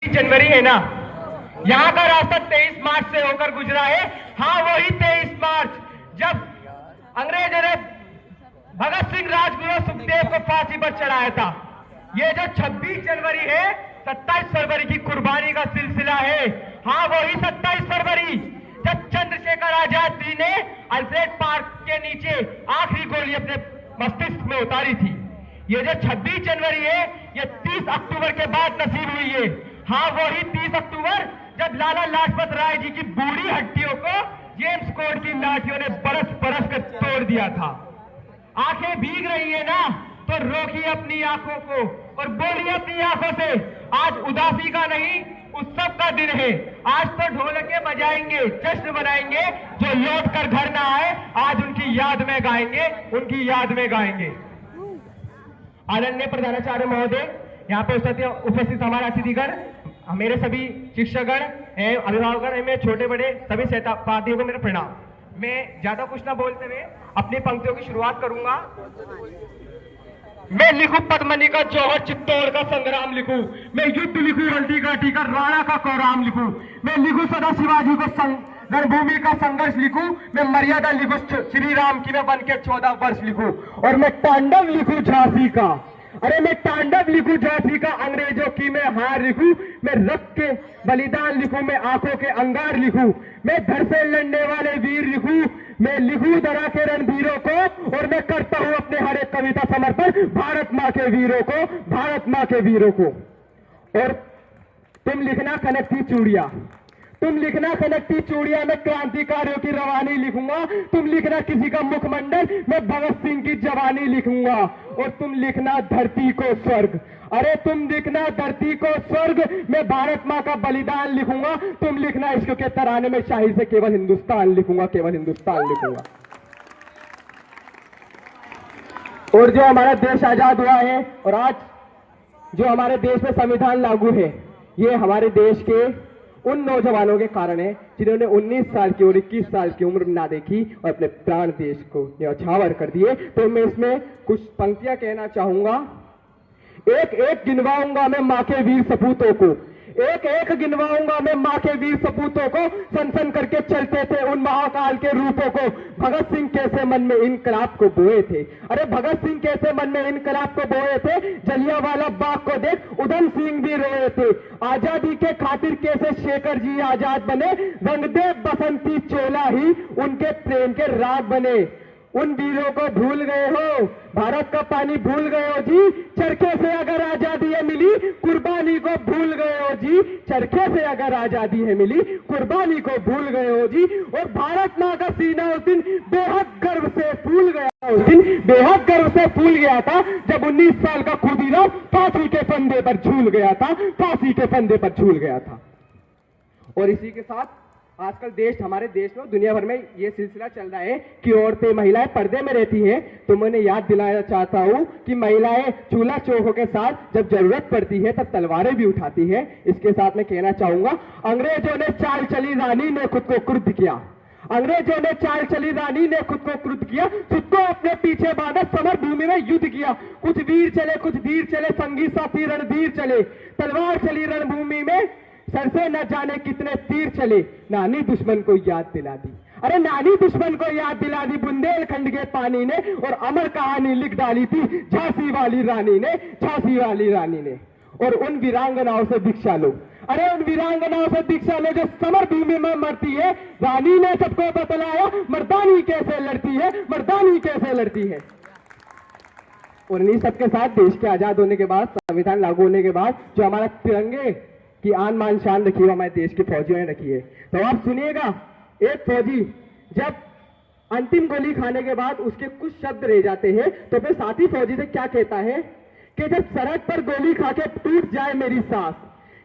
जनवरी है ना, यहाँ का रास्ता 23 मार्च से होकर गुजरा है। हाँ, वही 23 मार्च जब अंग्रेजों ने भगत सिंह, राजगुरु, सुखदेव को फांसी पर चढ़ाया था। ये जो 26 जनवरी है, 27 फरवरी की कुर्बानी का सिलसिला है। हाँ, वही 27 फरवरी जब चंद्रशेखर आजाद जी ने अल्फ्रेड पार्क के नीचे आखिरी गोली अपने मस्तिष्क में उतारी थी। ये जो 26 जनवरी है, ये 30 अक्टूबर के बाद नसीब हुई है। हाँ, वही 30 अक्टूबर जब लाला लाजपत राय जी की बूढ़ी हड्डियों को जेम्स कोर्ट की लाठियों ने बरस बरस कर तोड़ दिया था। आंखें भीग रही है ना, तो रोकिए अपनी आंखों को और बोलिए अपनी आंखों से, आज उदासी का नहीं, उत्सव का दिन है। आज तो ढोलके बजाएंगे, जश्न मनाएंगे। जो लौट कर घर ना आए, आज उनकी याद में गाएंगे, उनकी याद में गाएंगे। आदरणीय प्रधानाचार्य महोदय, यहाँ पे उपस्थित हमारा अतिथिगण, मेरे सभी शिक्षकगण एवं अभिभावकगण एवं छोटे बड़े सभी सहपाठियों को मेरा प्रणाम। मैं ज्यादा कुछ ना बोलते हुए अपनी पंक्तियों की शुरुआत करूंगा। मैं लिखूं पद्मनी का जौहर, चित्तौड़ का संग्राम लिखूं। मैं युद्ध लिखूं, हल्दी घाटी का राणा का कोराम लिखूं। मैं लिखूं सदा शिवाजी को रणभूमि का संघर्ष लिखूं। मैं मर्यादा लिखूं श्री राम की, मैं बन के 14 वर्ष लिखूं। और मैं तांडव लिखूं झांसी का, अरे मैं तांडव लिखूं झांसी का, अंग्रेजों की मैं हार लिखूं। मैं रक्त के बलिदान लिखूं, मैं आंखों के अंगार लिखूं। मैं धड़ से लड़ने वाले वीर लिखूं। मैं लिखूं दरा के रणवीरों को, और मैं करता हूं अपने हर एक कविता समर्पण भारत मां के वीरों को, भारत मां के वीरों को। और तुम लिखना खनकती चूड़िया, तुम लिखना खनकती चूड़िया, मैं क्रांतिकारियों की रवानी लिखूंगा। तुम लिखना किसी का मुखमंडल, मैं भगत सिंह की जवानी लिखूंगा। और तुम लिखना धरती को स्वर्ग, अरे तुम लिखना धरती को स्वर्ग, मैं भारत मां का बलिदान लिखूंगा। तुम लिखना इश्क के तराने में शाही से केवल हिंदुस्तान लिखूंगा, केवल हिंदुस्तान लिखूंगा। और जो हमारा देश आजाद हुआ है और आज जो हमारे देश में संविधान लागू है, ये हमारे देश के उन नौजवानों के कारण है जिन्होंने 19 साल की और 21 साल की उम्र ना देखी और अपने प्राण देश को न्यौछावर कर दिए। तो मैं इसमें कुछ पंक्तियां कहना चाहूंगा। एक एक गिनवाऊंगा मैं मां के वीर सपूतों को, एक एक गिनवाऊंगा मैं मां के वीर सपूतों को, सन सन करके चलते थे उन महाकाल के रूपों को। भगत सिंह कैसे मन में इनकलाब को बोए थे, अरे भगत सिंह कैसे मन में इनकलाब को बोए थे। जलियांवाला बाग को देख उधम सिंह भी रोए थे। आजादी के खातिर कैसे शेखर जी आजाद बने, रंगदेव बसंती चोला ही उनके प्रेम के राग बने। उन वीरों को भूल गए हो, भारत का पानी भूल गए हो जी, चरखे से अगर आजादी है मिली, कुर्बानी को भूल गए हो जी। चरखे से अगर आजादी है मिली, कुर्बानी को भूल गए हो जी। और भारत मां का सीना उस दिन बेहद गर्व से फूल गया, उस दिन बेहद गर्व से फूल गया था जब 19 साल का खुदीराम फांसी के फंदे पर झूल गया था, फांसी के फंदे पर झूल गया था। और इसी के साथ आजकल हमारे देश में दुनिया भर में ये सिलसिला चल रहा है कि औरतें, महिलाएं पर्दे में रहती हैं। तो मैंने याद दिलाना चाहता हूं कि महिलाएं चूल्हा चौकों के साथ जब जरूरत पड़ती है तब तलवारें भी उठाती है। इसके साथ मैं कहना चाहूंगा, अंग्रेजों ने चाल चली, रानी ने खुद को क्रुद्ध किया। अंग्रेजों ने चाल चली, रानी ने खुद को क्रुद्ध किया। खुद को अपने पीछे बांधा, समर भूमि में युद्ध किया। कुछ वीर चले, कुछ धीर चले, संगी साथी रणधीर चले। तलवार चली रणभूमि में, सर से न जाने कितने तीर चले। नानी दुश्मन को याद दिला दी, अरे नानी दुश्मन को याद दिला दी बुंदेलखंड के पानी ने। और अमर कहानी लिख डाली थी झांसी वाली रानी ने, झांसी वाली रानी ने। और उन वीरांगनाओं से भिक्षा लो, अरे उन वीरांगनाओं से भिक्षा लो जो समर भूमि में मरती है। रानी ने सबको बतलाया मर्दानी कैसे लड़ती है, मर्दानी कैसे लड़ती है। और इन्हीं सबके साथ देश के आजाद होने के बाद, संविधान लागू होने के बाद जो हमारा तिरंगे की आन मान शान रखी है, हमारे देश के फौजियों ने रखी है। तो आप सुनिएगा, एक फौजी जब अंतिम गोली खाने के बाद उसके कुछ शब्द रह जाते हैं तो फिर साथी फौजी से क्या कहता है कि जब सरहद पर गोली खा के टूट जाए मेरी सांस,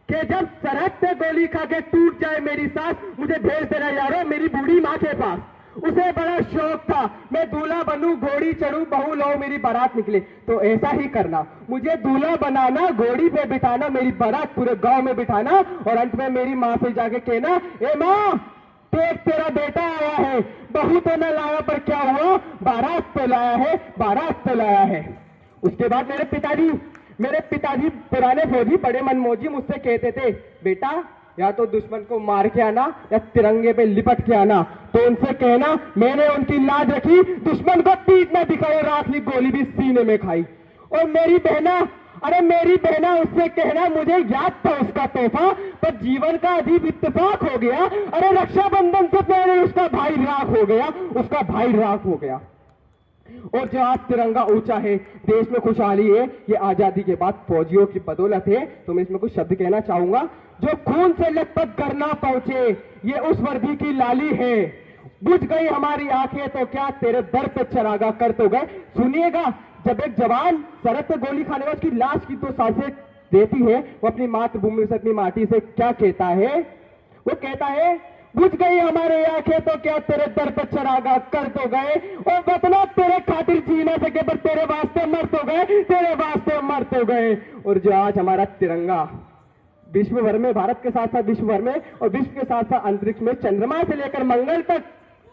कि जब सरहद पे गोली खा के टूट जाए मेरी सांस, मुझे भेज देना यारो मेरी बूढ़ी माँ के पास। उसे बड़ा शौक था मैं दूल्हा बनूं, घोड़ी चढ़ूं, बहू लाऊं, मेरी बारात निकले। तो ऐसा ही करना, मुझे दूल्हा बनाना, घोड़ी पे बिठाना, मेरी बारात पूरे गांव में बिठाना। और अंत में मेरी माँ से जाके कहना, ए माँ देख तेरा बेटा आया है, बहू तो न लाया पर क्या हुआ, बारात तो लाया है, बारात तो लाया है। उसके बाद मेरे पिताजी मेरे पिताजी पुराने फौजी बड़े मनमोजी मुझसे कहते थे, बेटा या तो दुश्मन को मार के आना या तिरंगे पे लिपट के आना। तो उनसे कहना मैंने उनकी लाज रखी, दुश्मन को पीठ में दिखाई और आखिरी गोली भी सीने में खाई। और मेरी बहना उससे कहना मुझे याद था उसका तोहफा, पर जीवन का अजीब इत्तेफाक हो गया। अरे रक्षाबंधन से पहले उसका भाई राख हो गया। और जो आज तिरंगा ऊंचा है, देश में खुशहाली है, ये आजादी के बाद फौजियों की बदौलत है। तो मैं इसमें कुछ शब्द कहना चाहूंगा। जो खून से लथपथ करना पहुंचे, ये उस वर्दी की लाली है। बुझ गई हमारी आंखें तो क्या तेरे दर पे चरागा कर तो गए। सुनिएगा, जब एक जवान सरहद पे गोली खाने वाले उसकी लाश की तो सांसें देती है, वो अपनी मातृभूमि से, अपनी माटी से क्या कहता है? वो कहता है, बुझ गई हमारे आंखें तो क्या तेरे दर पर चरागा कर तो गए। और वतना तेरे खातिर जी ना सके पर तेरे वास्ते मर तो गए। और जो आज हमारा तिरंगा विश्व भर में, भारत के साथ साथ विश्व भर में और विश्व के साथ साथ अंतरिक्ष में चंद्रमा से लेकर मंगल तक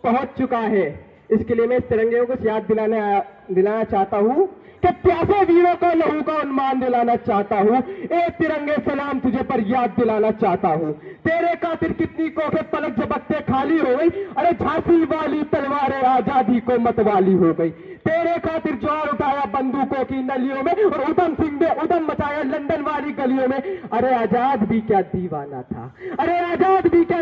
पहुंच चुका है, इसके लिए मैं इस तिरंगे को याद दिलाना चाहता हूं कि प्यासे वीरों को लहू का उन्मान दिलाना चाहता हूं। ए तिरंगे सलाम तुझे पर याद दिलाना चाहता हूं। तेरे खातिर कितनी कोखे पलक झपकते खाली हो गई। अरे झांसी वाली तलवारें आजादी को मतवाली हो गई। तेरे खातिर ज्वार उठाया बंदूकों की नलियों में और उधम सिंह ने उधम मचाया लंदन वाली गलियों में। अरे आजाद भी क्या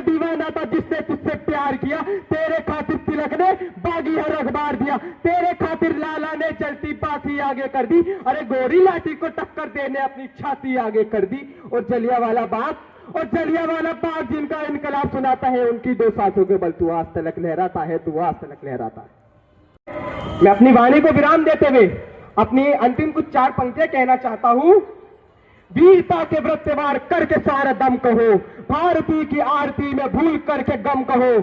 दीवाना था जिसने तुझसे प्यार किया। तेरे खातिर तिलक ने बागी हर अखबार दिया। तेरे खातिर लाला ने चलती बाती आगे कर दी। अरे गोरी लाठी को टक्कर देने अपनी छाती आगे कर दी। और जलियांवाला बाग जिनका इनकलाब सुनाता है, उनकी 2 सांसों के बल तू आज तलक लहराता है। मैं अपनी वाणी को विराम देते हुए अपनी अंतिम कुछ 4 पंक्तियां कहना चाहता हूं। वीरता के व्रत त्योहार करके सारा दम कहो, भारती की आरती में भूल करके गम कहो।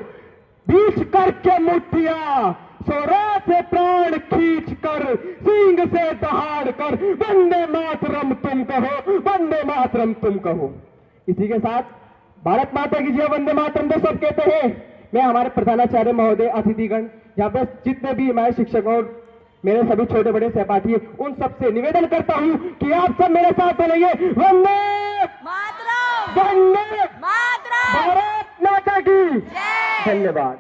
बीच करके मुठ्ठियां सोरा से प्राण खींच कर, सींग से दहाड़ कर, वंदे मातरम तुम कहो। इसी के साथ भारत माता की जय, वंदे मातरम तो सब कहते हैं। मैं हमारे प्रधानाचार्य महोदय, अतिथिगण, यहाँ पे जितने भी हमारे शिक्षक और मेरे सभी छोटे बड़े सहपाठी हैं, उन सबसे निवेदन करता हूं कि आप सब मेरे साथ बोलेंगे, वंदे मातरम, भारत माता की जय। धन्यवाद।